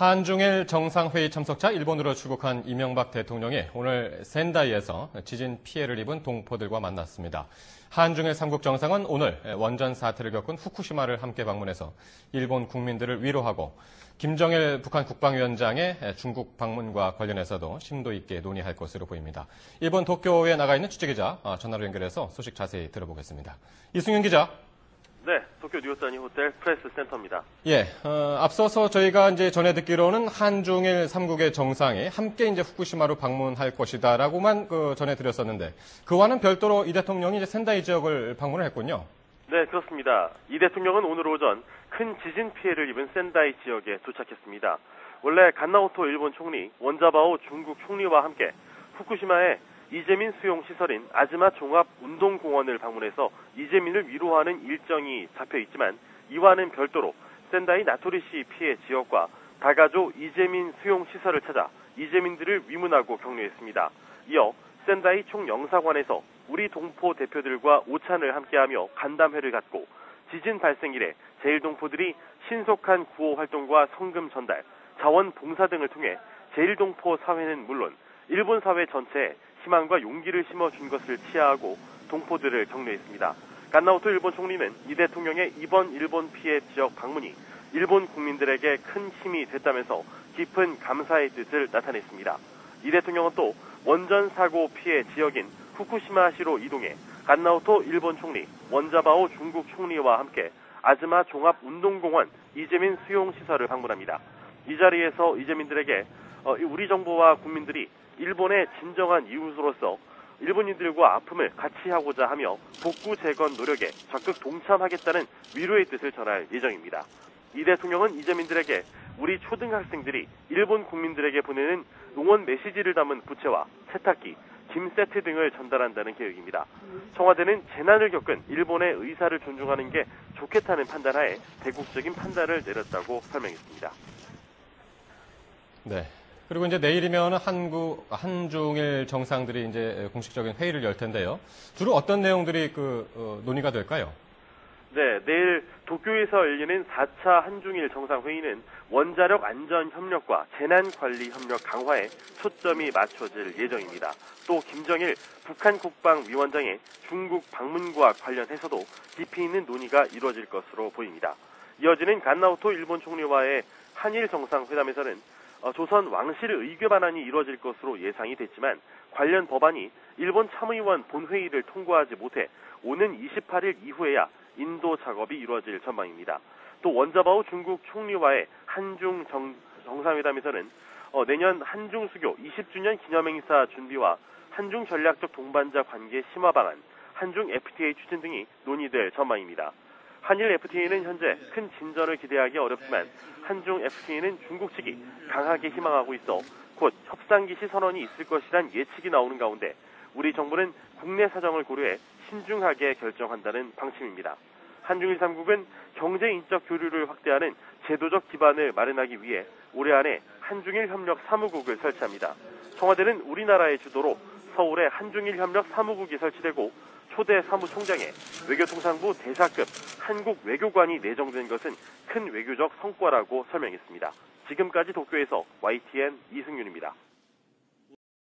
한중일 정상회의 참석차 일본으로 출국한 이명박 대통령이 오늘 센다이에서 지진 피해를 입은 동포들과 만났습니다. 한중일 3국 정상은 오늘 원전 사태를 겪은 후쿠시마를 함께 방문해서 일본 국민들을 위로하고 김정일 북한 국방위원장의 중국 방문과 관련해서도 심도 있게 논의할 것으로 보입니다. 일본 도쿄에 나가 있는 취재기자 전화로 연결해서 소식 자세히 들어보겠습니다. 이승윤 기자. 네, 도쿄 뉴욕단위 호텔 프레스 센터입니다. 예, 앞서서 저희가 이제 전해 듣기로는 한중일 3국의 정상이 함께 이제 후쿠시마로 방문할 것이다라고만 전해 드렸었는데 그와는 별도로 이 대통령이 이제 센다이 지역을 방문을 했군요. 네, 그렇습니다. 이 대통령은 오늘 오전 큰 지진 피해를 입은 센다이 지역에 도착했습니다. 원래 간나오토 일본 총리, 원자바오 중국 총리와 함께 후쿠시마에 이재민 수용 시설인 아즈마 종합운동공원을 방문해서 이재민을 위로하는 일정이 잡혀 있지만 이와는 별도로 센다이 나토리시 피해 지역과 다가조 이재민 수용 시설을 찾아 이재민들을 위문하고 격려했습니다. 이어 센다이 총영사관에서 우리 동포 대표들과 오찬을 함께하며 간담회를 갖고 지진 발생 이래 제1동포들이 신속한 구호 활동과 성금 전달, 자원 봉사 등을 통해 제1동포 사회는 물론 일본 사회 전체에 희망과 용기를 심어준 것을 치하하고 동포들을 격려했습니다. 간나오토 일본 총리는 이 대통령의 이번 일본 피해 지역 방문이 일본 국민들에게 큰 힘이 됐다면서 깊은 감사의 뜻을 나타냈습니다. 이 대통령은 또 원전 사고 피해 지역인 후쿠시마시로 이동해 간나오토 일본 총리, 원자바오 중국 총리와 함께 아즈마 종합운동공원 이재민 수용시설을 방문합니다. 이 자리에서 이재민들에게 우리 정부와 국민들이 일본의 진정한 이웃으로서 일본인들과 아픔을 같이 하고자 하며 복구 재건 노력에 적극 동참하겠다는 위로의 뜻을 전할 예정입니다. 이 대통령은 이재민들에게 우리 초등학생들이 일본 국민들에게 보내는 응원 메시지를 담은 부채와 세탁기, 김 세트 등을 전달한다는 계획입니다. 청와대는 재난을 겪은 일본의 의사를 존중하는 게 좋겠다는 판단하에 대국적인 판단을 내렸다고 설명했습니다. 네. 그리고 이제 내일이면 한중일 정상들이 이제 공식적인 회의를 열 텐데요. 주로 어떤 내용들이 논의가 될까요? 네, 내일 도쿄에서 열리는 4차 한중일 정상회의는 원자력 안전 협력과 재난 관리 협력 강화에 초점이 맞춰질 예정입니다. 또 김정일 북한 국방위원장의 중국 방문과 관련해서도 깊이 있는 논의가 이루어질 것으로 보입니다. 이어지는 간나오토 일본 총리와의 한일 정상회담에서는 조선 왕실 의궤 반환이 이루어질 것으로 예상이 됐지만 관련 법안이 일본 참의원 본회의를 통과하지 못해 오는 28일 이후에야 인도 작업이 이루어질 전망입니다. 또 원자바오 중국 총리와의 한중 정상회담에서는 내년 한중 수교 20주년 기념행사 준비와 한중 전략적 동반자 관계 심화 방안, 한중 FTA 추진 등이 논의될 전망입니다. 한일 FTA는 현재 큰 진전을 기대하기 어렵지만 한중 FTA는 중국 측이 강하게 희망하고 있어 곧 협상 기시 선언이 있을 것이란 예측이 나오는 가운데 우리 정부는 국내 사정을 고려해 신중하게 결정한다는 방침입니다. 한중일 3국은 경제인적 교류를 확대하는 제도적 기반을 마련하기 위해 올해 안에 한중일 협력 사무국을 설치합니다. 청와대는 우리나라의 주도로 서울에 한중일 협력 사무국이 설치되고 초대 사무총장에 외교통상부 대사급 한국 외교관이 내정된 것은 큰 외교적 성과라고 설명했습니다. 지금까지 도쿄에서 YTN 이승윤입니다.